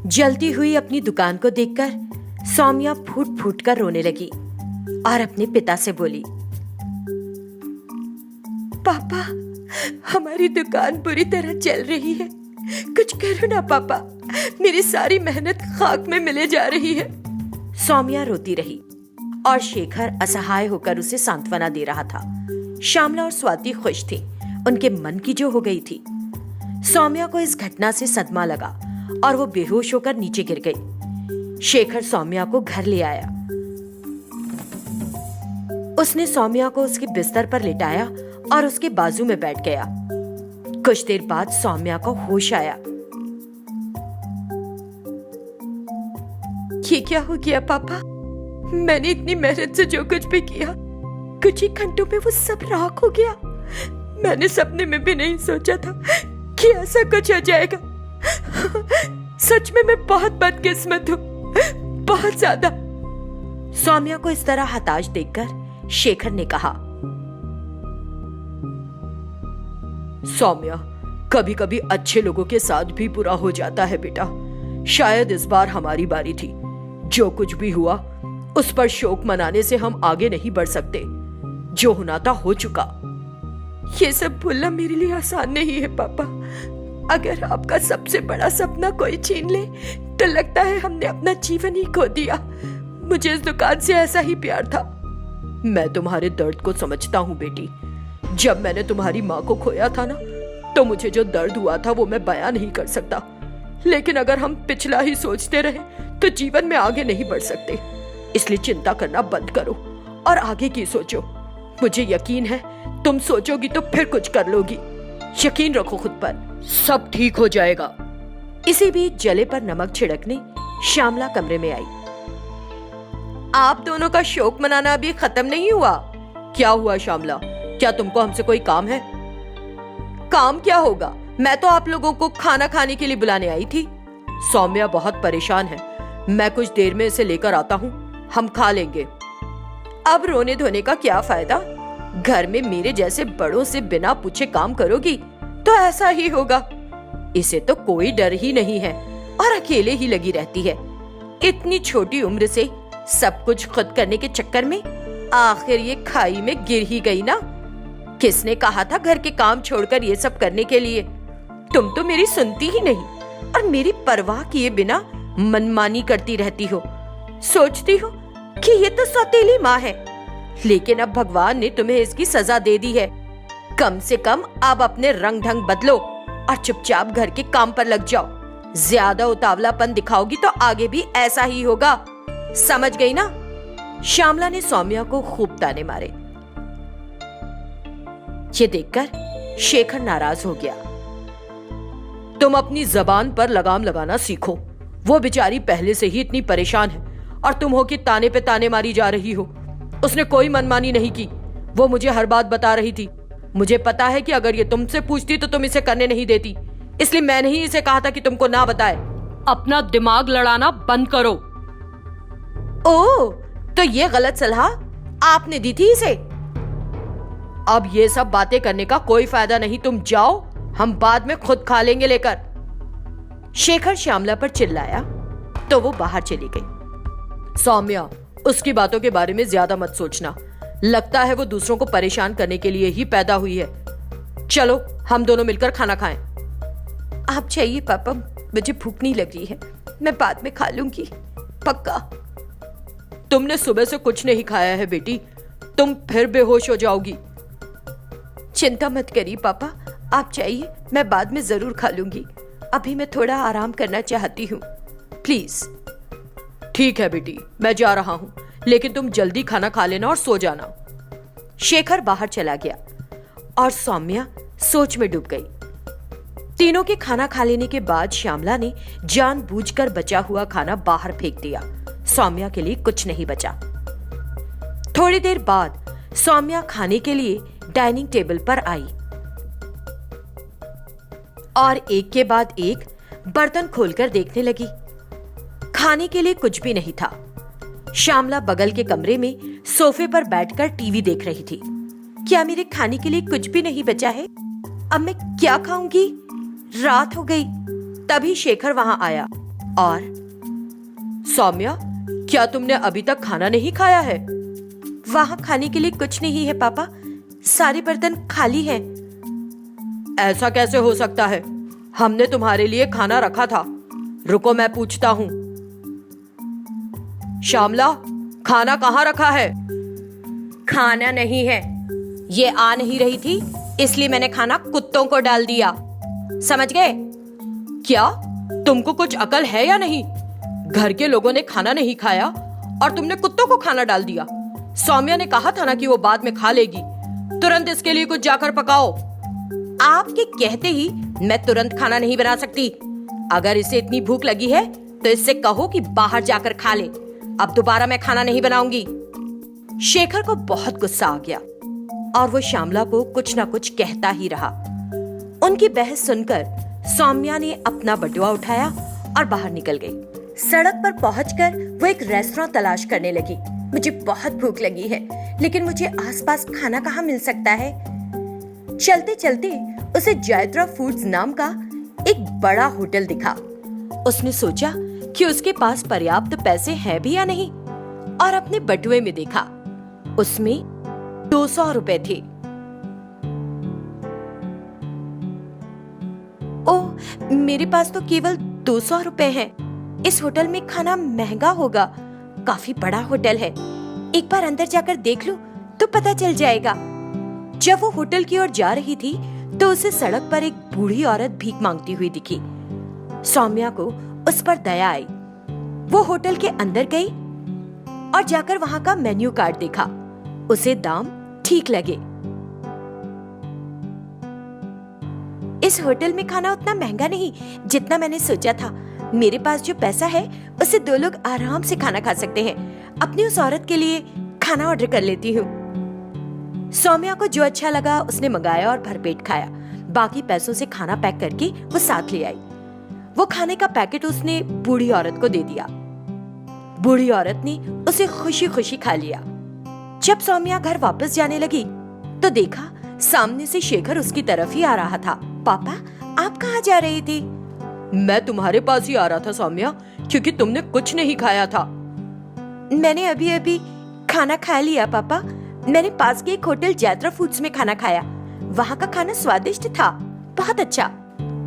जलती हुई अपनी दुकान को देखकर सौम्या फूट फूट कर रोने लगी और अपने पिता से बोली, पापा, हमारी दुकान बुरी तरह जल रही है, कुछ करो ना पापा, मेरी सारी मेहनत खाक में मिले जा रही है। सौम्या रोती रही और शेखर असहाय होकर उसे सांत्वना दे रहा था। श्यामला और स्वाति खुश थी, उनके मन की जो हो गई थी। सौम्या को इस घटना से सदमा लगा और वो बेहोश होकर नीचे गिर गई। शेखर सौम्या को घर ले आया। उसने सौम्या को उसके बिस्तर पर लिटाया और उसके बाजू में बैठ गया। कुछ देर बाद सौम्या को होश आया। ये क्या हो गया पापा? मैंने इतनी मेहनत से जो कुछ भी किया, कुछ ही घंटों में वो सब राख हो गया। मैंने सपने में भी नहीं सोचा था कि ऐसा कुछ हो जाएगा। सच में मैं बहुत बदकिस्मत हूँ, बहुत ज्यादा। सौम्या को इस तरह हताश देखकर शेखर ने कहा, सौम्या, कभी कभी अच्छे लोगों के साथ भी बुरा हो जाता है बेटा। शायद इस बार हमारी बारी थी। जो कुछ भी हुआ उस पर शोक मनाने से हम आगे नहीं बढ़ सकते। जो होना था हो चुका। ये सब भूलना मेरे लिए आसान नहीं है पापा। अगर आपका सबसे बड़ा सपना कोई छीन ले तो लगता है हमने अपना जीवन ही खो दिया। मुझे इस दुकान से ऐसा ही प्यार था। मैं तुम्हारे दर्द को समझता हूँ बेटी। जब मैंने तुम्हारी माँ को खोया था ना, तो मुझे जो दर्द हुआ था वो मैं बयां नहीं कर सकता। लेकिन अगर हम पिछला ही सोचते रहे तो जीवन में आगे नहीं बढ़ सकते। इसलिए चिंता करना बंद करो और आगे की सोचो। मुझे यकीन है तुम सोचोगी तो फिर कुछ कर लोगी। यकीन रखो खुद पर, सब ठीक हो जाएगा। इसी बीच जले पर नमक छिड़कने श्यामला कमरे में आई। आप दोनों का शोक मनाना अभी खत्म नहीं हुआ? क्या हुआ श्यामला? क्या तुमको हमसे कोई काम है? काम क्या होगा, मैं तो आप लोगों को खाना खाने के लिए बुलाने आई थी। सौम्या बहुत परेशान है, मैं कुछ देर में इसे लेकर आता हूँ, हम खा लेंगे। अब रोने धोने का क्या फायदा? घर में मेरे जैसे बड़ों से बिना पूछे काम करोगी तो ऐसा ही होगा। इसे तो कोई डर ही नहीं है और अकेले ही लगी रहती है। इतनी छोटी उम्र से सब कुछ खुद करने के चक्कर में आखिर ये खाई में गिर ही गई ना। किसने कहा था घर के काम छोड़कर ये सब करने के लिए? तुम तो मेरी सुनती ही नहीं और मेरी परवाह किए बिना मनमानी करती रहती हो। सोचती हो कि ये तो सौतेली माँ है, लेकिन अब भगवान ने तुम्हें इसकी सजा दे दी है। कम से कम अब अपने रंग ढंग बदलो और चुपचाप घर के काम पर लग जाओ। ज्यादा उतावलापन दिखाओगी तो आगे भी ऐसा ही होगा, समझ गई ना? श्यामला ने सौम्या को खूब ताने मारे। ये देखकर शेखर नाराज हो गया। तुम अपनी जबान पर लगाम लगाना सीखो। वो बेचारी पहले से ही इतनी परेशान है और तुम हो कि ताने पे ताने मारी जा रही हो। उसने कोई मनमानी नहीं की, वो मुझे हर बात बता रही थी। मुझे पता है कि अगर ये तुमसे पूछती तो तुम इसे करने नहीं देती, इसलिए मैंने ही इसे कहा था कि तुमको ना बताए। अपना दिमाग लड़ाना बंद करो। ओह, तो ये गलत सलाह आपने दी थी इसे? अब ये सब बातें करने का कोई फायदा नहीं, तुम जाओ, हम बाद में खुद खा लेंगे लेकर। शेखर श्यामला पर चिल्लाया तो वो बाहर चली गई। सौम्या, उसकी बातों के बारे में ज्यादा मत सोचना। लगता है वो दूसरों को परेशान करने के लिए ही पैदा हुई है। चलो हम दोनों मिलकर खाना खाएं। आप चाहिए पापा, मुझे भूख नहीं लगी है, मैं बाद में खा लूंगी, पक्का। तुमने सुबह से कुछ नहीं खाया है बेटी, तुम फिर बेहोश हो जाओगी। चिंता मत करिए पापा, आप चाहिए, मैं बाद में जरूर खा लूंगी। अभी मैं थोड़ा आराम करना चाहती हूँ, प्लीज। ठीक है बेटी, मैं जा रहा हूँ, लेकिन तुम जल्दी खाना खा लेना और सो जाना। शेखर बाहर चला गया और सौम्या सोच में डूब गई। तीनों के खाना खा लेने के बाद श्यामला ने जानबूझकर बचा हुआ खाना बाहर फेंक दिया। सौम्या के लिए कुछ नहीं बचा। थोड़ी देर बाद सौम्या खाने के लिए डाइनिंग टेबल पर आई और एक के बाद एक बर्तन खोलकर देखने लगी। खाने के लिए कुछ भी नहीं था। श्यामला बगल के कमरे में सोफे पर बैठकर टीवी देख रही थी। क्या मेरे खाने के लिए कुछ भी नहीं बचा है? अब मैं क्या खाऊंगी? रात हो गई। तभी शेखर वहां आया और सौम्या, क्या तुमने अभी तक खाना नहीं खाया है? वहां खाने के लिए कुछ नहीं है पापा, सारे बर्तन खाली हैं। ऐसा कैसे हो सकता है? हमने तुम्हारे लिए खाना रखा था। रुको, मैं पूछता हूँ। श्यामला, खाना कहाँ रखा है? खाना नहीं है, ये आ नहीं रही थी इसलिए मैंने खाना कुत्तों को डाल दिया, समझ गए? क्या तुमको कुछ अकल है या नहीं? घर के लोगों ने खाना नहीं खाया और तुमने कुत्तों को खाना डाल दिया। सौम्या ने कहा था ना कि वो बाद में खा लेगी। तुरंत इसके लिए कुछ जाकर पकाओ। आपके कहते ही मैं तुरंत खाना नहीं बना सकती। अगर इसे इतनी भूख लगी है तो इससे कहो कि बाहर जाकर खा ले। अब दोबारा मैं खाना नहीं बनाऊंगी। शेखर को बहुत गुस्सा आ गया और वो श्यामला को कुछ ना कुछ कहता ही रहा। उनकी बहस सुनकर सौम्या ने अपना बटुआ उठाया और बाहर निकल गई। सड़क पर पहुंचकर वो एक रेस्टोरेंट तलाश करने लगी। मुझे बहुत भूख लगी है, लेकिन मुझे आसपास खाना कहाँ मिल सकता है? चलते चलते उसे जयद्रा फूड्स नाम का एक बड़ा होटल दिखा। उसने सोचा कि उसके पास पर्याप्त पैसे हैं भी या नहीं, और अपने बटुए में देखा, उसमें 200 रुपए थे। ओह, मेरे पास तो केवल 200 रुपए हैं। इस होटल में खाना महंगा होगा। काफी बड़ा होटल है, एक बार अंदर जाकर देख लूं तो पता चल जाएगा। जब वो होटल की ओर जा रही थी तो उसे सड़क पर एक बूढ़ी औरत भीख मांगती हुई दिखी। सौम्या को उस पर दया आई। वो होटल के अंदर गई और जाकर वहां का मेन्यू कार्ड देखा। उसे दाम ठीक लगे। इस होटल में खाना उतना महंगा नहीं जितना मैंने सोचा था। मेरे पास जो पैसा है उससे 2 लोग आराम से खाना खा सकते हैं। अपनी उस औरत के लिए खाना ऑर्डर कर लेती हूँ। सौम्या को जो अच्छा लगा उसने मंगाया और भरपेट खाया। बाकी पैसों से खाना पैक करके वो साथ ले आई। वो खाने का पैकेट उसने बूढ़ी औरत को दे दिया। बूढ़ी औरत ने उसे खुशी खुशी खा लिया। जब सौम्या घर वापस जाने लगी तो देखा सामने से शेखर उसकी तरफ ही आ रहा था। पापा, आप कहाँ जा रही थी? मैं तुम्हारे पास ही आ रहा था सौम्या, क्योंकि तुमने कुछ नहीं खाया था। मैंने अभी अभी खाना खा लिया पापा। मैंने पास के एक होटल जयद्रा फूड्स में खाना खाया। वहाँ का खाना स्वादिष्ट था, बहुत अच्छा।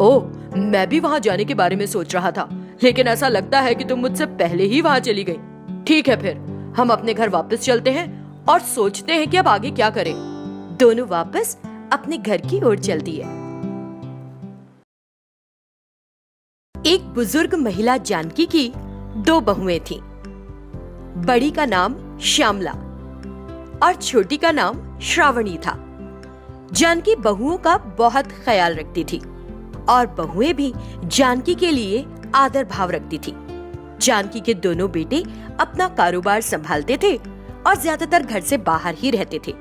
ओह, मैं भी वहाँ जाने के बारे में सोच रहा था, लेकिन ऐसा लगता है कि तुम मुझसे पहले ही वहाँ चली गई। ठीक है, फिर हम अपने घर वापस चलते हैं और सोचते हैं कि अब आगे क्या करें। दोनों वापस अपने घर की ओर चल दिए। एक बुजुर्ग महिला जानकी की 2 बहुएं थीं। बड़ी का नाम श्यामला और छोटी का नाम श्रावणी था। जानकी बहुओं का बहुत ख्याल रखती थी और बहुएं भी जानकी के लिए आदर भाव रखती थी। जानकी के दोनों बेटे अपना कारोबार संभालते थे और ज्यादातर घर से बाहर ही रहते थे।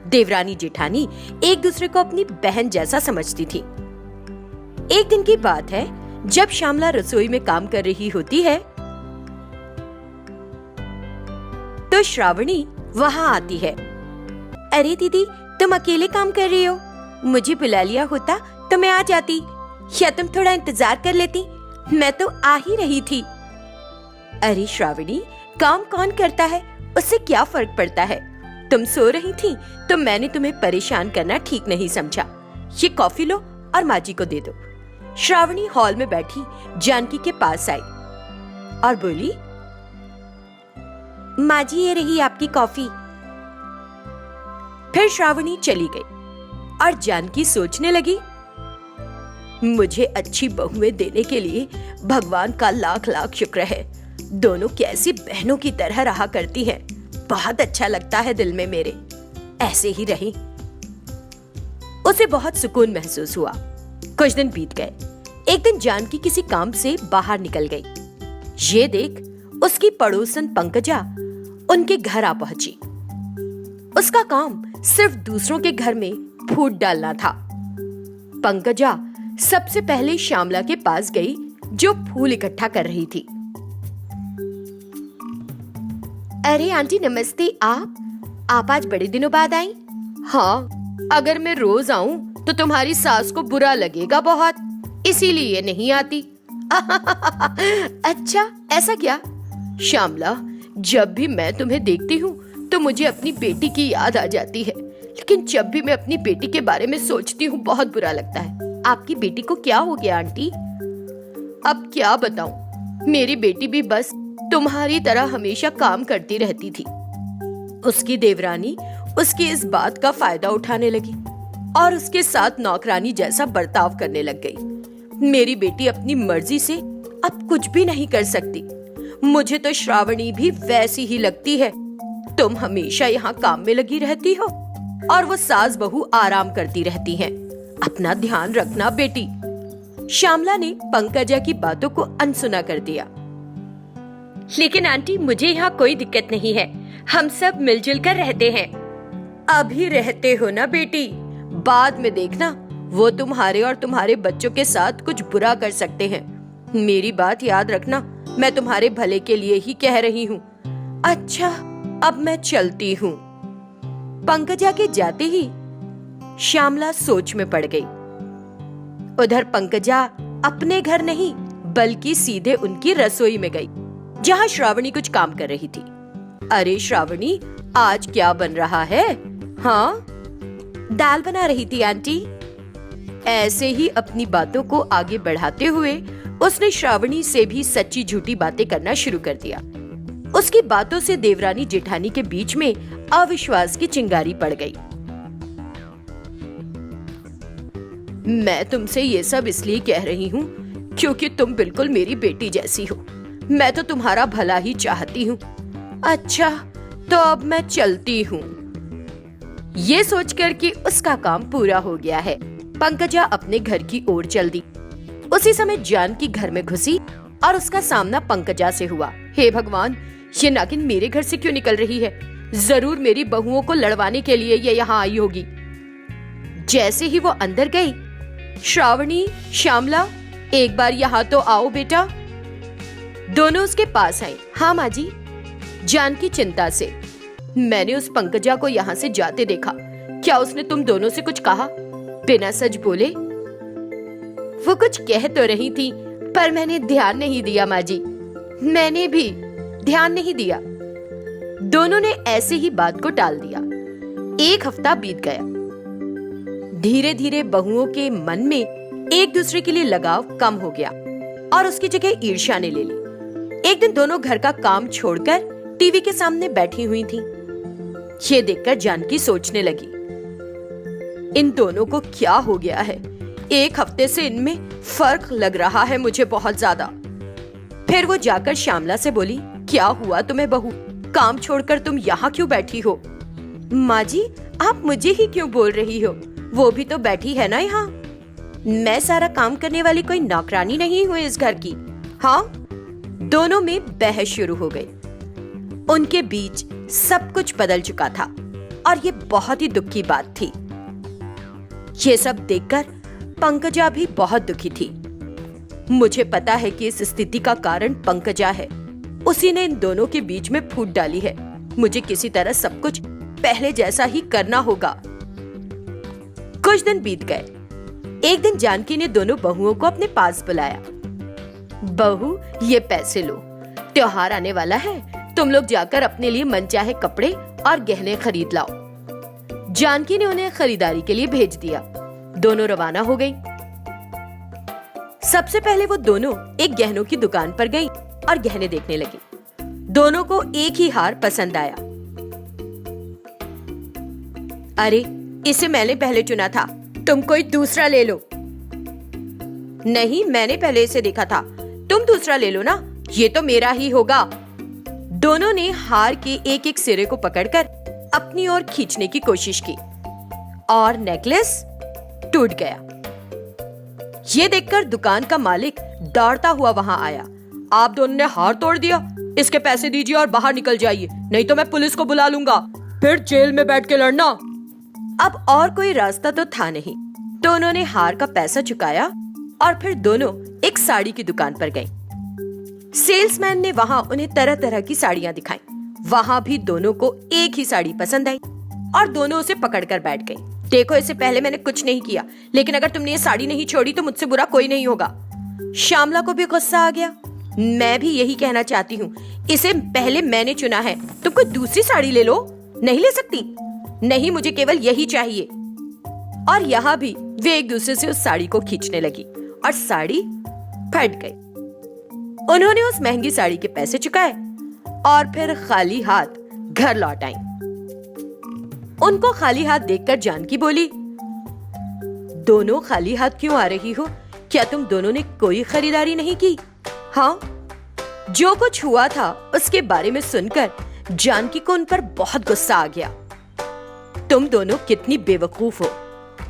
देवरानी जेठानी एक दूसरे को अपनी बहन जैसा समझती थी। एक दिन की बात है, जब श्यामला रसोई में काम कर रही होती है तो श्रावणी वहाँ आती है। अरे दीदी, तुम अकेले काम कर रही हो? मुझे बुला लिया होता तो मैं आ जाती, या तुम थोड़ा इंतजार कर लेती? मैं तो आ ही रही थी। अरे श्रावणी, काम कौन करता है, उससे क्या फर्क पड़ता है? तुम सो रही थी तो मैंने तुम्हें परेशान करना ठीक नहीं समझा। ये कॉफी लो और माँ जी को दे दो। श्रावणी हॉल में बैठी जानकी के पास आई और बोली, माँ जी, ये रही आपकी कॉफी। फिर श्रावणी चली गई और जानकी सोचने लगी, मुझे अच्छी बहुएं देने के लिए भगवान का लाख लाख शुक्र है। दोनों कैसी बहनों की तरह रहा करती हैं। बहुत अच्छा लगता है दिल में मेरे, ऐसे ही रही। उसे बहुत सुकून महसूस हुआ। कुछ दिन बीत गए। एक दिन जानकी किसी काम से बाहर निकल गई। ये देख उसकी पड़ोसन पंकजा उनके घर आ पहुंची। उसका काम सिर्फ दूसरों के घर में फूट डालना था। पंकजा सबसे पहले श्यामला के पास गई जो फूल इकट्ठा कर रही थी। अरे आंटी नमस्ते, आप आज बड़े दिनों बाद आई? हाँ, अगर मैं रोज आऊं तो तुम्हारी सास को बुरा लगेगा बहुत, इसीलिए नहीं आती। अच्छा, ऐसा क्या? श्यामला, जब भी मैं तुम्हें देखती हूँ तो मुझे अपनी बेटी की याद आ जाती है, लेकिन जब भी मैं अपनी बेटी के बारे में सोचती हूँ बहुत बुरा लगता है। आपकी बेटी को क्या हो गया आंटी? अब क्या बताऊं, मेरी बेटी भी बस तुम्हारी तरह हमेशा काम करती रहती थी। उसकी देवरानी उसकी इस बात का फायदा उठाने लगी और उसके साथ नौकरानी जैसा बर्ताव करने लग गई। मेरी बेटी अपनी मर्जी से अब कुछ भी नहीं कर सकती। मुझे तो श्रावणी भी वैसी ही लगती है। तुम हमेशा यहाँ काम में लगी रहती हो और वो सास बहू आराम करती रहती हैं। अपना ध्यान रखना बेटी। श्यामला ने पंकजा की बातों को अनसुना कर दिया। लेकिन आंटी, मुझे यहाँ कोई दिक्कत नहीं है, हम सब मिलजुल कर रहते हैं। अभी रहते हो ना बेटी, बाद में देखना वो तुम्हारे और तुम्हारे बच्चों के साथ कुछ बुरा कर सकते हैं। मेरी बात याद रखना, मैं तुम्हारे भले के लिए ही कह रही हूँ। अच्छा, अब मैं चलती हूँ। पंकजा के जाते ही श्यामला सोच में पड़ गई। उधर पंकजा अपने घर नहीं बल्कि सीधे उनकी रसोई में गई, जहाँ श्रावणी कुछ काम कर रही थी। अरे श्रावणी, आज क्या बन रहा है? हाँ, दाल बना रही थी आंटी। ऐसे ही अपनी बातों को आगे बढ़ाते हुए उसने श्रावणी से भी सच्ची झूठी बातें करना शुरू कर दिया। उसकी बातों से देवरानी जेठानी के बीच में अविश्वास की चिंगारी पड़ गई। मैं तुमसे ये सब इसलिए कह रही हूँ क्योंकि तुम बिल्कुल मेरी बेटी जैसी हो। मैं तो तुम्हारा भला ही चाहती हूँ। अच्छा, तो अब मैं चलती हूँ। ये सोचकर कि उसका काम पूरा हो गया है, पंकजा अपने घर की ओर चल दी। उसी समय जानकी घर में घुसी और उसका सामना पंकजा से हुआ। हे भगवान, ये नागिन मेरे घर से क्यों निकल रही है? जरूर मेरी बहुओं को लड़वाने के लिए ये यहाँ आई होगी। जैसे ही वो अंदर गई, श्रावणी, श्यामला, एक बार यहाँ तो आओ बेटा। दोनों उसके पास आई। हाँ माँ जी। जानकी चिंता से, मैंने उस पंकजा को यहाँ से जाते देखा, क्या उसने तुम दोनों से कुछ कहा? बिना सच बोले। वो कुछ कह तो रही थी पर मैंने ध्यान नहीं दिया माँ जी। मैंने भी ध्यान नहीं दिया। दोनों ने ऐसे ही बात को टाल दिया। एक हफ्ता बीत गया। धीरे धीरे बहुओं के मन में एक दूसरे के लिए लगाव कम हो गया और उसकी जगह ईर्ष्या ने ले ली। एक दिन दोनों घर का काम छोड़कर टीवी के सामने बैठी हुई थीं। ये देखकर जानकी सोचने लगी, इन दोनों को क्या हो गया है? एक हफ्ते से इनमें फर्क लग रहा है मुझे बहुत ज्यादा। फिर वो जाकर श्यामला से बोली, क्या हुआ तुम्हें बहू? काम छोड़कर तुम यहाँ क्यों बैठी हो? माँ जी, आप मुझे ही क्यों बोल रही हो? वो भी तो बैठी है ना यहाँ। मैं सारा काम करने वाली कोई नौकरानी नहीं हूँ इस घर की। हाँ। दोनों में बहस शुरू हो गई। उनके बीच सब कुछ बदल चुका था और ये बहुत ही दुख की बात थी। ये सब देखकर पंकजा भी बहुत दुखी थी। मुझे पता है कि इस स्थिति का कारण पंकजा है। उसी ने इन दोनों के बीच में फूट डाली है। मुझे किसी तरह सब कुछ पहले जैसा ही करना होगा। कुछ दिन बीत गए। एक दिन जानकी ने दोनों बहुओं को अपने पास बुलाया। बहू, ये पैसे लो, त्योहार आने वाला है, तुम लोग जाकर अपने लिए मनचाहे कपड़े और गहने खरीद लाओ। जानकी ने उन्हें खरीदारी के लिए भेज दिया। दोनों रवाना हो गई। सबसे पहले वो दोनों एक गहनों की दुकान पर गई और गहने देखने लगी। दोनों को एक ही हार पसंद आया। अरे, इसे मैंने पहले चुना था, तुम कोई दूसरा ले लो। नहीं, मैंने पहले इसे देखा था, तुम दूसरा ले लो ना, ये तो मेरा ही होगा। दोनों ने हार के एक एक सिरे को पकड़कर अपनी ओर खींचने की कोशिश की और नेकलेस टूट गया। ये देखकर दुकान का मालिक दौड़ता हुआ वहां आया। आप दोनों ने हार तोड़ दिया, इसके पैसे दीजिए और बाहर निकल जाइए, नहीं तो मैं पुलिस को बुला लूंगा, फिर जेल में बैठ के लड़ना। अब और कोई रास्ता तो था नहीं, तो उन्होंने हार का पैसा चुकाया और फिर दोनों एक साड़ी की दुकान पर गए। सेल्समैन ने वहां उन्हें तरह तरह की साड़ियां दिखाई। वहां भी दोनों को एक ही साड़ी पसंद आई और दोनों उसे पकड़कर बैठ गई। देखो, इससे पहले मैंने कुछ नहीं किया, लेकिन अगर तुमने ये साड़ी नहीं छोड़ी तो मुझसे बुरा कोई नहीं होगा। श्यामला को भी गुस्सा आ गया। मैं भी यही कहना चाहती हूँ, इसे पहले मैंने चुना है, तुम कोई दूसरी साड़ी ले लो। नहीं ले सकती? नहीं, मुझे केवल यही चाहिए। और यहाँ भी वे एक दूसरे से उस साड़ी को खींचने लगी और साड़ी फट गई। उन्होंने उस महंगी साड़ी के पैसे चुकाए और फिर खाली हाथ घर लौट आई। उनको खाली हाथ देखकर जानकी बोली, दोनों खाली हाथ क्यों आ रही हो? क्या तुम दोनों ने कोई खरीदारी नहीं की? हाँ। जो कुछ हुआ था उसके बारे में सुनकर जानकी को उन पर बहुत गुस्सा आ गया। तुम दोनों कितनी बेवकूफ हो।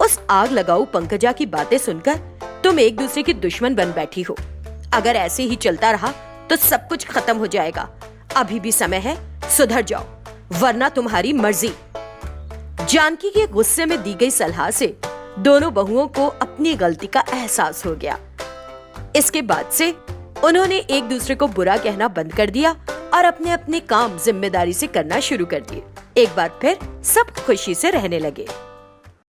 उस आग लगाऊ पंकजा की बातें सुनकर तुम एक दूसरे की दुश्मन बन बैठी हो। अगर ऐसे ही चलता रहा तो सब कुछ खत्म हो जाएगा। अभी भी समय है, सुधर जाओ, वरना तुम्हारी मर्जी। जानकी के गुस्से में दी गई सलाह से दोनों बहुओं को अपनी गलती का एहसास हो गया। इसके बाद से उन्होंने एक दूसरे को बुरा कहना बंद कर दिया और अपने अपने काम जिम्मेदारी से करना शुरू कर दिए। एक बार फिर सब खुशी से रहने लगे।